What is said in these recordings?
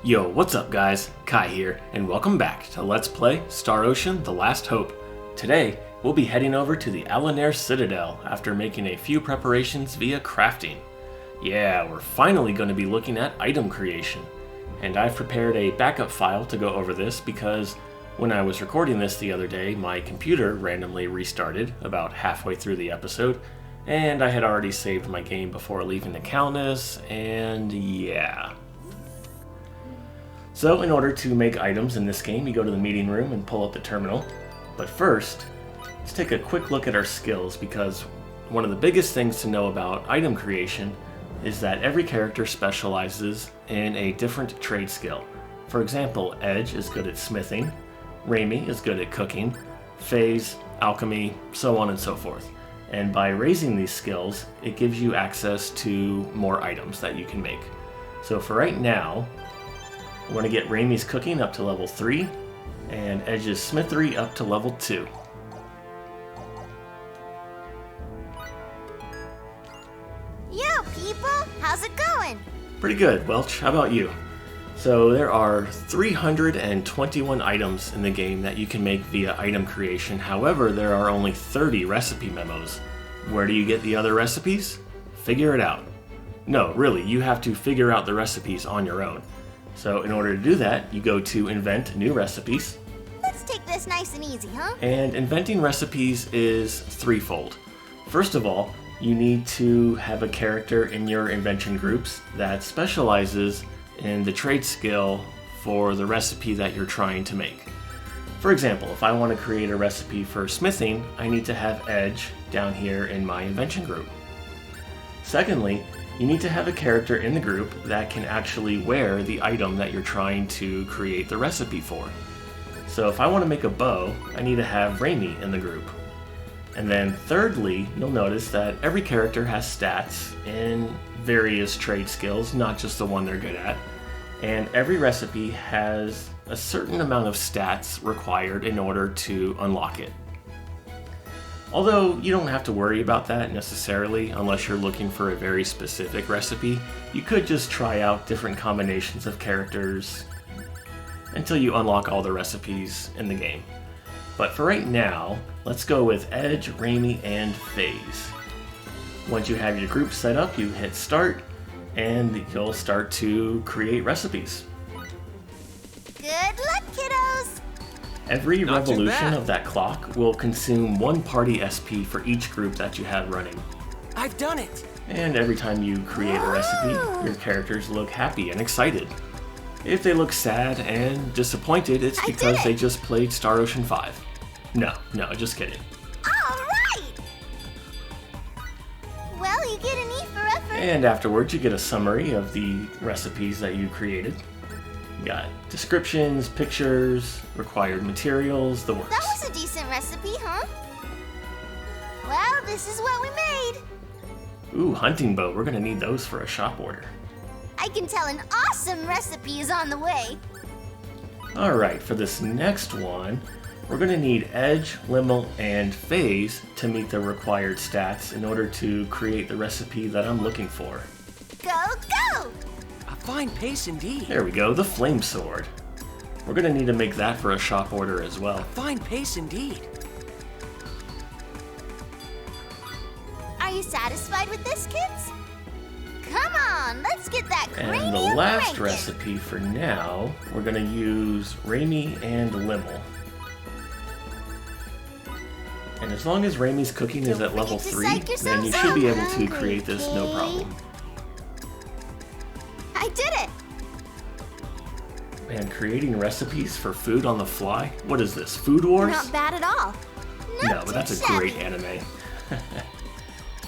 Yo, what's up guys? Kai here, and welcome back to Let's Play Star Ocean: The Last Hope. Today, we'll be heading over to the Alanair Citadel after making a few preparations via crafting. Yeah, we're finally going to be looking at item creation. And I've prepared a backup file to go over this because when I was recording this the other day, my computer randomly restarted about halfway through the episode, and I had already saved my game before leaving the Calnus, and yeah. So in order to make items in this game, you go to the meeting room and pull up the terminal. But first, let's take a quick look at our skills, because one of the biggest things to know about item creation is that every character specializes in a different trade skill. For example, Edge is good at smithing, Raimi is good at cooking, Phase, alchemy, so on and so forth. And by raising these skills, it gives you access to more items that you can make. So for right now, we're going to get Raimi's cooking up to level 3, and Edge's smithery up to level 2. Yo, people! How's it going? Pretty good, Welch. How about you? So there are 321 items in the game that you can make via item creation. However, there are only 30 recipe memos. Where do you get the other recipes? Figure it out. No, really, you have to figure out the recipes on your own. So in order to do that, you go to Invent New Recipes. Let's take this nice and easy, huh? And inventing recipes is threefold. First of all, you need to have a character in your invention groups that specializes in the trade skill for the recipe that you're trying to make. For example, if I want to create a recipe for smithing, I need to have Edge down here in my invention group. Secondly, you need to have a character in the group that can actually wear the item that you're trying to create the recipe for. So if I want to make a bow, I need to have Raimi in the group. And then thirdly, you'll notice that every character has stats in various trade skills, not just the one they're good at. And every recipe has a certain amount of stats required in order to unlock it. Although you don't have to worry about that necessarily unless you're looking for a very specific recipe. You could just try out different combinations of characters until you unlock all the recipes in the game. But for right now, let's go with Edge, Raimi, and Phase. Once you have your group set up, you hit start and you'll start to create recipes. Good luck, kiddos! Every Not too revolution bad. of that clock will consume 1 party SP for each group that you have running. I've done it! And every time you create a recipe, your characters look happy and excited. If they look sad and disappointed, it's I did because it! they just played Star Ocean 5. No, just kidding. Alright! Well, you get an E for effort. And afterwards, you get a summary of the recipes that you created. You got descriptions, pictures, required materials, the works. That was a decent recipe, huh? Well, this is what we made. Ooh, hunting bow. We're gonna need those for a shop order. I can tell an awesome recipe is on the way. Alright, for this next one, we're going to need Edge, Lymle, and Phase to meet the required stats in order to create the recipe that I'm looking for. Go, go! A fine pace indeed. There we go, the Flame Sword. We're going to need to make that for a shop order as well. Fine pace indeed. Are you satisfied with this, kids? Come on, let's get that cranium And the last cranking. recipe for now, we're going to use Raimi and Lymle. And as long as Raimi's cooking is at Don't level forget to 3, psych then you yourselves should be out. able to Hungry, create this no kid. problem. I did it! And creating recipes for food on the fly? What is this, Food Wars? Not bad at all. No, but that's a great anime.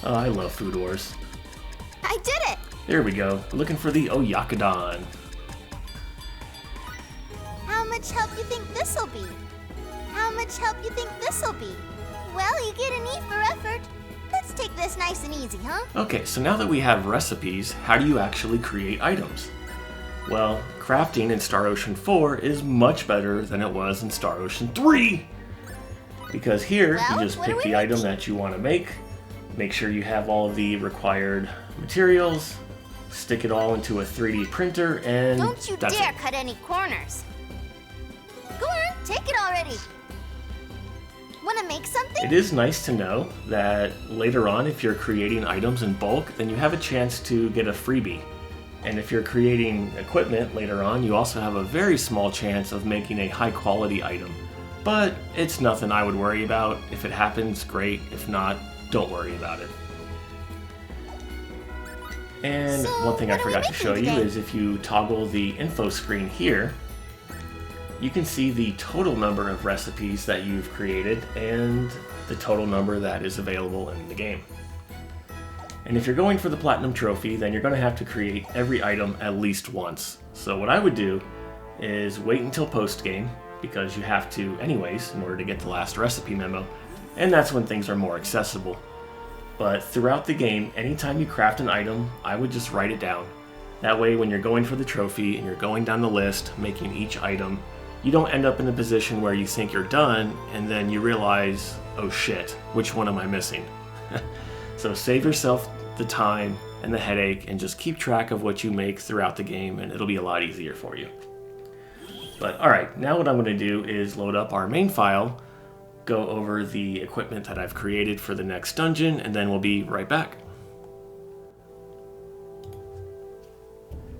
Oh, I love Food Wars. I did it! There we go. Looking for the Oyakudon. How much help you think this'll be? How much help you think this'll be? Well, you get an E for effort. Let's take this nice and easy, huh? Okay, so now that we have recipes, how do you actually create items? Well, crafting in Star Ocean 4 is much better than it was in Star Ocean 3! Because here, Well, you just what are pick we the item making? that you want to make sure you have all of the required materials, stick it all into a 3D printer, and Don't you that's dare it. cut any corners. Go on, take it already. Wanna make something? It is nice to know that later on, if you're creating items in bulk, then you have a chance to get a freebie. And if you're creating equipment later on, you also have a very small chance of making a high quality item. But it's nothing I would worry about. If it happens, great. If not, don't worry about it. And So, one thing I what are we forgot to making show you today? is if you toggle the info screen here, you can see the total number of recipes that you've created and the total number that is available in the game. And if you're going for the Platinum Trophy, then you're going to have to create every item at least once. So what I would do is wait until post-game, because you have to anyways in order to get the last recipe memo, and that's when things are more accessible. But throughout the game, anytime you craft an item, I would just write it down. That way when you're going for the trophy and you're going down the list, making each item, you don't end up in a position where you think you're done and then you realize, oh shit, which one am I missing? So save yourself the time and the headache and just keep track of what you make throughout the game, and it'll be a lot easier for you. But alright, now what I'm going to do is load up our main file, go over the equipment that I've created for the next dungeon, and then we'll be right back.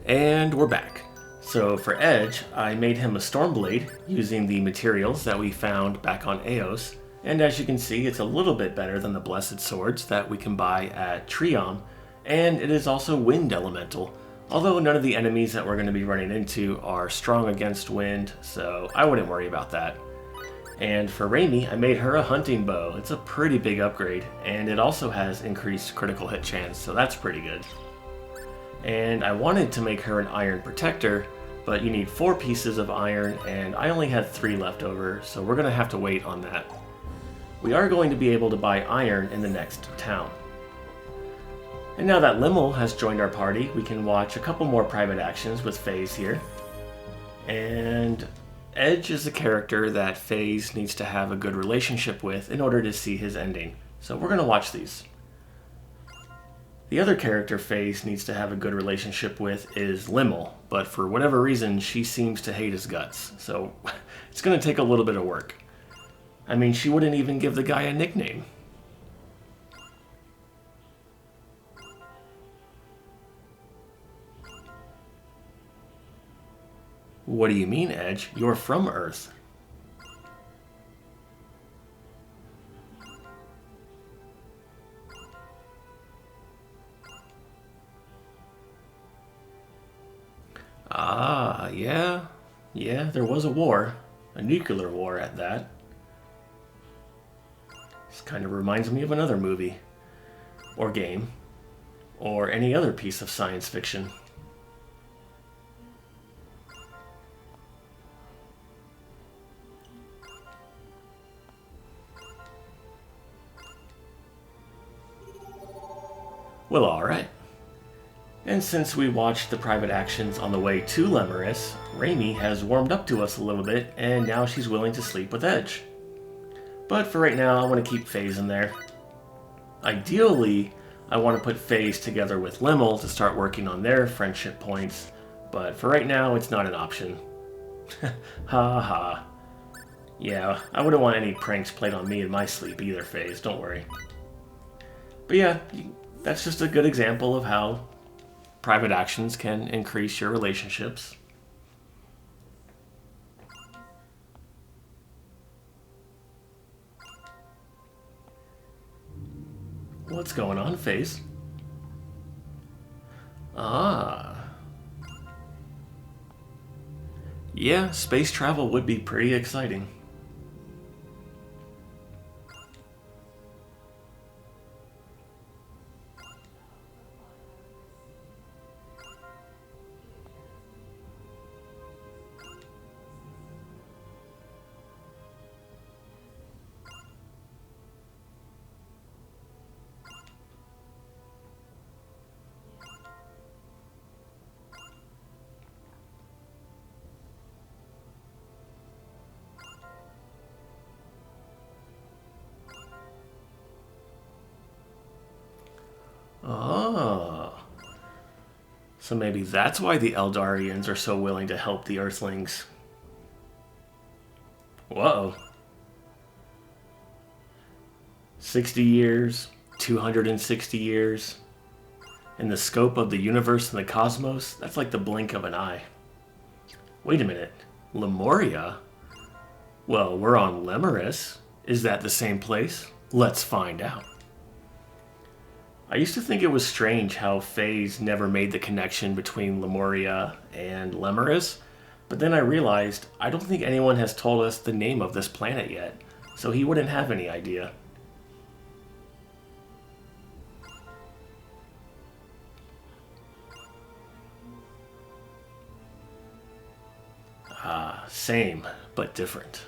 And we're back. So for Edge, I made him a Stormblade using the materials that we found back on Eos, and as you can see, it's a little bit better than the Blessed Swords that we can buy at Triom, and it is also Wind Elemental, although none of the enemies that we're going to be running into are strong against wind, so I wouldn't worry about that. And for Raimi, I made her a hunting bow. It's a pretty big upgrade, and it also has increased critical hit chance, so that's pretty good. And I wanted to make her an iron protector, but you need 4 pieces of iron, and I only had 3 left over, so we're going to have to wait on that. We are going to be able to buy iron in the next town. And now that Lymle has joined our party, we can watch a couple more private actions with FaZe here. And Edge is a character that FaZe needs to have a good relationship with in order to see his ending. So we're going to watch these. The other character FaZe needs to have a good relationship with is Lymle, but for whatever reason she seems to hate his guts, so it's going to take a little bit of work. I mean, she wouldn't even give the guy a nickname. What do you mean, Edge? You're from Earth. Ah, yeah. Yeah, there was a war. A nuclear war at that. This kind of reminds me of another movie. Or game. Or any other piece of science fiction. Well, alright. And since we watched the private actions on the way to Lemuris, Raimi has warmed up to us a little bit, and now she's willing to sleep with Edge. But for right now, I want to keep FaZe in there. Ideally, I want to put FaZe together with Lymle to start working on their friendship points, but for right now, it's not an option. Ha ha. Yeah, I wouldn't want any pranks played on me in my sleep either, FaZe, don't worry. But yeah, that's just a good example of how private actions can increase your relationships. What's going on, FaZe? Ah. Yeah, space travel would be pretty exciting. So maybe that's why the Eldarians are so willing to help the Earthlings. Whoa. 60 years, 260 years. In the scope of the universe and the cosmos, that's like the blink of an eye. Wait a minute. Lemuria? Well, we're on Lemurus. Is that the same place? Let's find out. I used to think it was strange how Phase never made the connection between Lemuria and Lemurus, but then I realized I don't think anyone has told us the name of this planet yet, so he wouldn't have any idea. Ah, same, but different.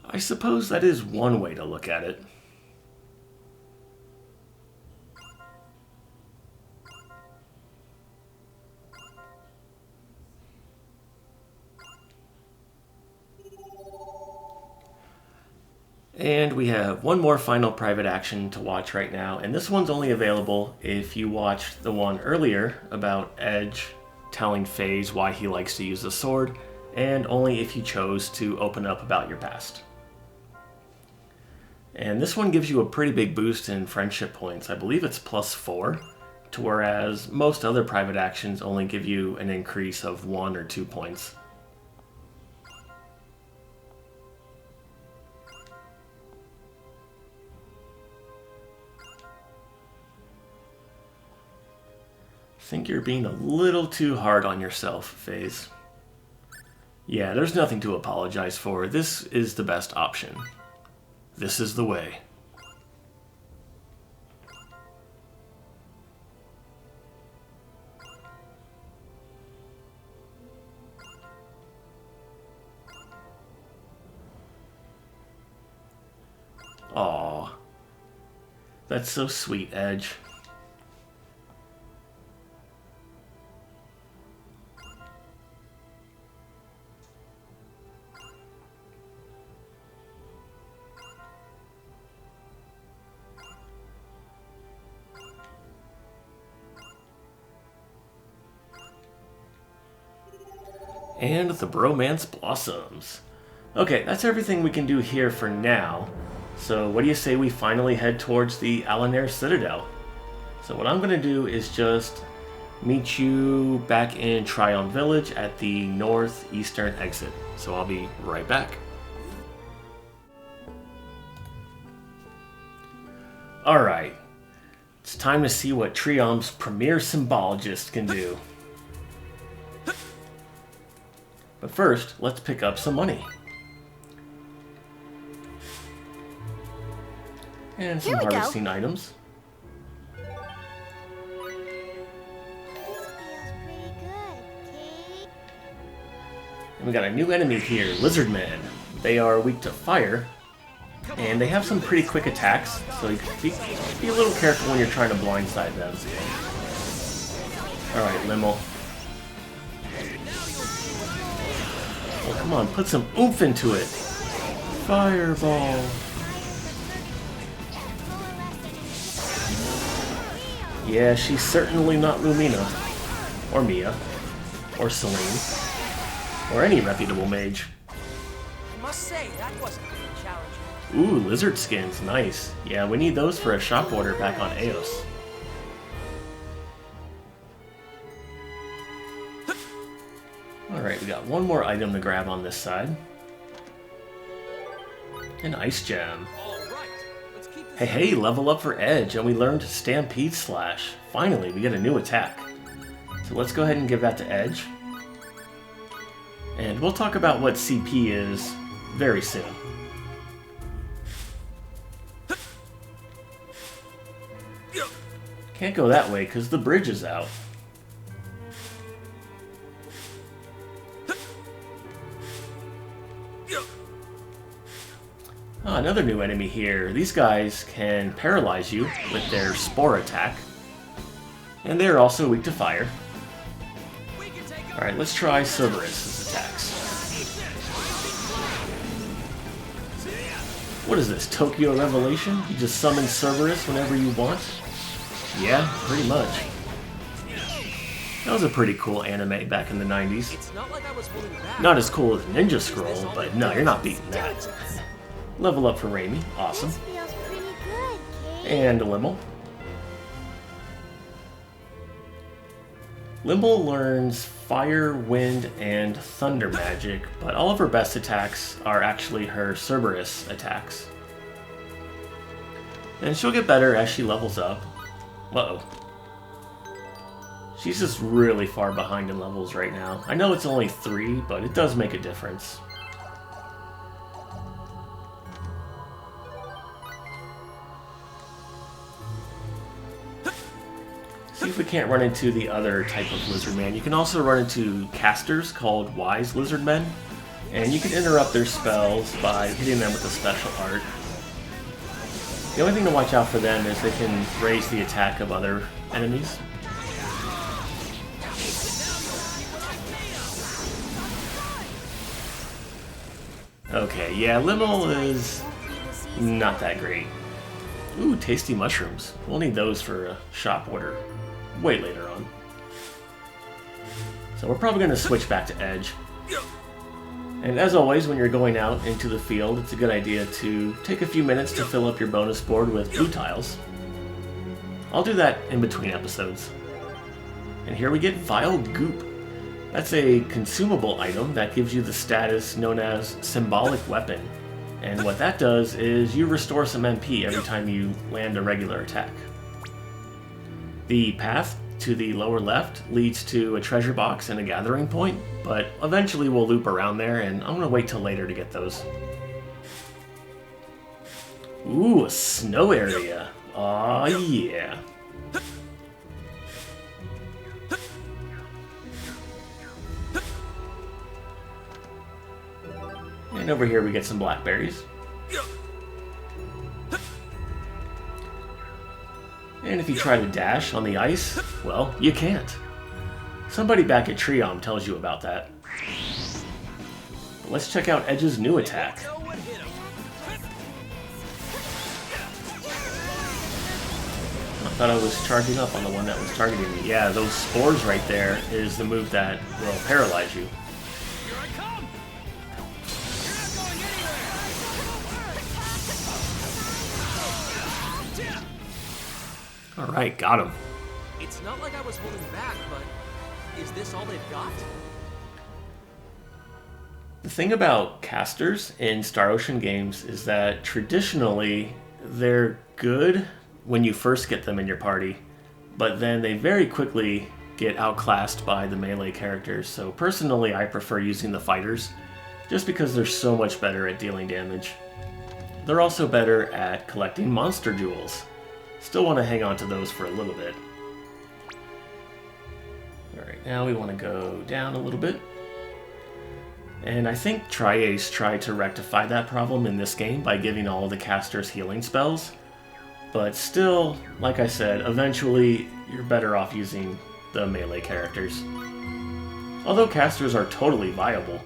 I suppose that is one way to look at it. And we have one more final private action to watch right now, and this one's only available if you watched the one earlier about Edge telling Phase why he likes to use the sword, and only if you chose to open up about your past. And this one gives you a pretty big boost in friendship points. I believe it's +4, to whereas most other private actions only give you an increase of 1 or 2 points. I think you're being a little too hard on yourself, Phase. Yeah, there's nothing to apologize for. This is the best option. This is the way. Aw. That's so sweet, Edge. And the bromance blossoms. Okay, that's everything we can do here for now. So what do you say we finally head towards the Alanair Citadel? So what I'm going to do is just meet you back in Triumph Village at the northeastern exit. So I'll be right back. Alright, it's time to see what Triumph's premier symbologist can do. But first, let's pick up some money. And some harvesting items. This feels pretty good, Kate. And we got a new enemy here, Lizardmen. They are weak to fire, and they have some pretty quick attacks, so you can be a little careful when you're trying to blindside them. Alright, Lymle. Well, come on, put some oomph into it. Fireball. Yeah, she's certainly not Lumina, or Mia, or Celine, or any reputable mage. I must say, that wasn't really challenging. Ooh, lizard skins, nice. Yeah, we need those for a shop order back on Eos. Alright, we got one more item to grab on this side. An ice gem. Hey, level up for Edge, and we learned Stampede Slash. Finally, we get a new attack. So let's go ahead and give that to Edge. And we'll talk about what CP is very soon. Can't go that way because the bridge is out. Oh, another new enemy here. These guys can paralyze you with their Spore attack. And they're also weak to fire. Alright, let's try Cerberus' attacks. What is this, Tokyo Revelation? You just summon Cerberus whenever you want? Yeah, pretty much. That was a pretty cool anime back in the 90s. It's not like I was holding back. Not as cool as Ninja Scroll, but no, you're not beating that. Level up for Raimi, awesome. This feels pretty good, Kate. And Lymle. Lymle learns fire, wind, and thunder magic, but all of her best attacks are actually her Cerberus attacks. And she'll get better as she levels up. Uh-oh. She's just really far behind in levels right now. I know it's only 3, but it does make a difference. See if we can't run into the other type of lizard man. You can also run into casters called wise lizard men, and you can interrupt their spells by hitting them with a special art. The only thing to watch out for them is they can raise the attack of other enemies. Okay, yeah, Lymle is not that great. Ooh, tasty mushrooms. We'll need those for a shop order way later on. So we're probably going to switch back to Edge. And as always, when you're going out into the field, it's a good idea to take a few minutes to fill up your bonus board with blue tiles. I'll do that in between episodes. And here we get Vile Goop. That's a consumable item that gives you the status known as Symbolic Weapon. And what that does is you restore some MP every time you land a regular attack. The path to the lower left leads to a treasure box and a gathering point, but eventually we'll loop around there, and I'm going to wait till later to get those. Ooh, a snow area. Aw, yeah. And over here we get some blackberries. And if you try to dash on the ice, well, you can't. Somebody back at Triom tells you about that. But let's check out Edge's new attack. I thought I was charging up on the one that was targeting me. Yeah, those spores right there is the move that will paralyze you. Alright, got him. It's not like I was holding back, but is this all they've got? The thing about casters in Star Ocean games is that traditionally they're good when you first get them in your party, but then they very quickly get outclassed by the melee characters. So personally, I prefer using the fighters just because they're so much better at dealing damage. They're also better at collecting monster jewels. Still want to hang on to those for a little bit. Alright, now we want to go down a little bit. And I think Tri-Ace tried to rectify that problem in this game by giving all the casters healing spells. But still, like I said, eventually you're better off using the melee characters. Although casters are totally viable.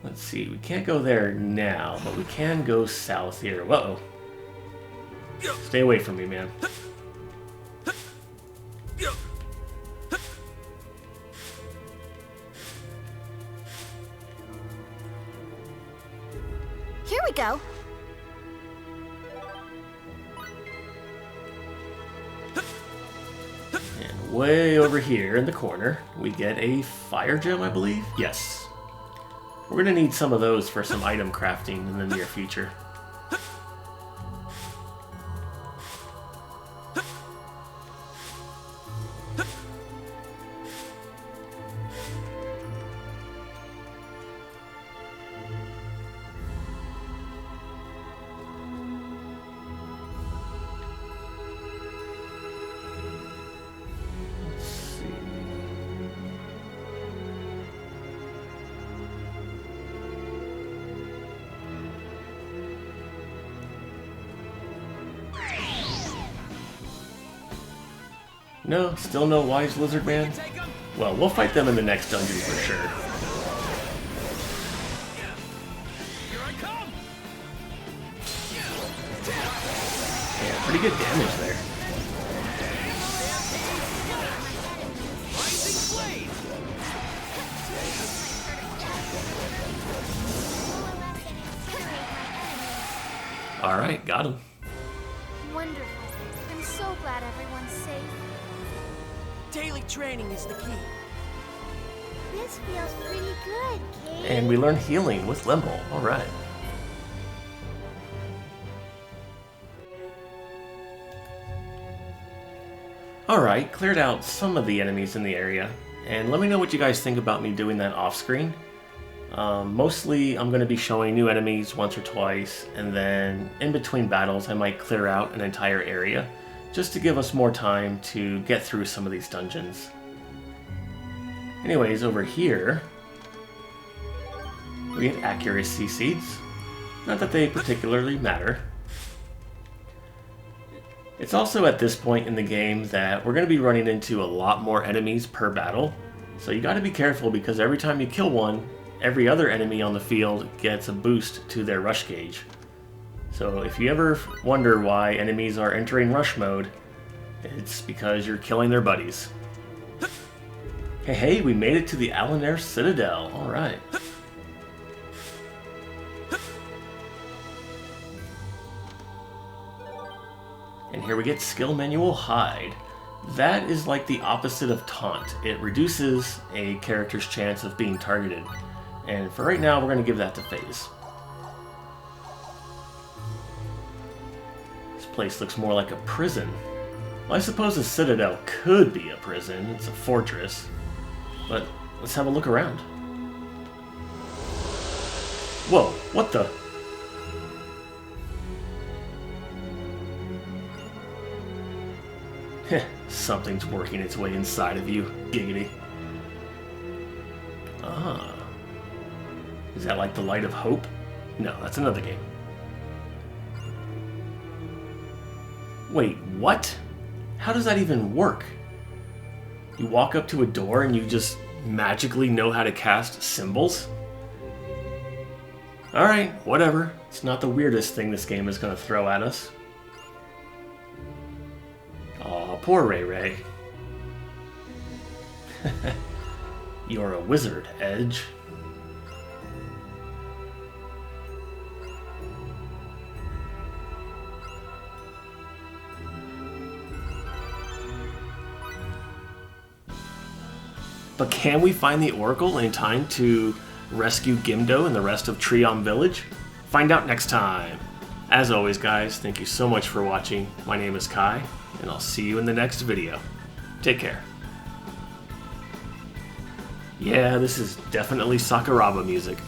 Let's see, we can't go there now, but we can go south here. Uh-oh. Stay away from me, man. Here we go. And way over here in the corner, we get a fire gem, I believe? Yes. We're going to need some of those for some item crafting in the near future. No, still no wise lizard man? Well, we'll fight them in the next dungeon for sure. Here I come. Yeah, pretty good damage there. Rising blade. Alright, got him. Wonderful. I'm so glad everyone's safe. Daily training is the key. This feels pretty good, Kate. And we learn healing with Lymle. Alright. Alright, cleared out some of the enemies in the area. And let me know what you guys think about me doing that off screen. Mostly I'm going to be showing new enemies once or twice, and then in between battles I might clear out an entire area, just to give us more time to get through some of these dungeons. Anyways, over here, we get accuracy seeds. Not that they particularly matter. It's also at this point in the game that we're going to be running into a lot more enemies per battle, so you got to be careful because every time you kill one, every other enemy on the field gets a boost to their rush gauge. So if you ever wonder why enemies are entering rush mode, it's because you're killing their buddies. Hey, we made it to the Alanair Citadel. Alright. And here we get Skill Manual Hide. That is like the opposite of Taunt. It reduces a character's chance of being targeted. And for right now, we're going to give that to FaZe. This place looks more like a prison. Well, I suppose a citadel could be a prison. It's a fortress. But let's have a look around. Whoa, what the? Heh, something's working its way inside of you. Giggity. Ah. Is that like the Light of Hope? No, that's another game. Wait, what? How does that even work? You walk up to a door and you just magically know how to cast symbols? Alright, whatever. It's not the weirdest thing this game is going to throw at us. Aw, poor Ray Ray. You're a wizard, Edge. But can we find the Oracle in time to rescue Gimdo and the rest of Triom Village? Find out next time. As always, guys, thank you so much for watching. My name is Kai, and I'll see you in the next video. Take care. Yeah, this is definitely Sakuraba music.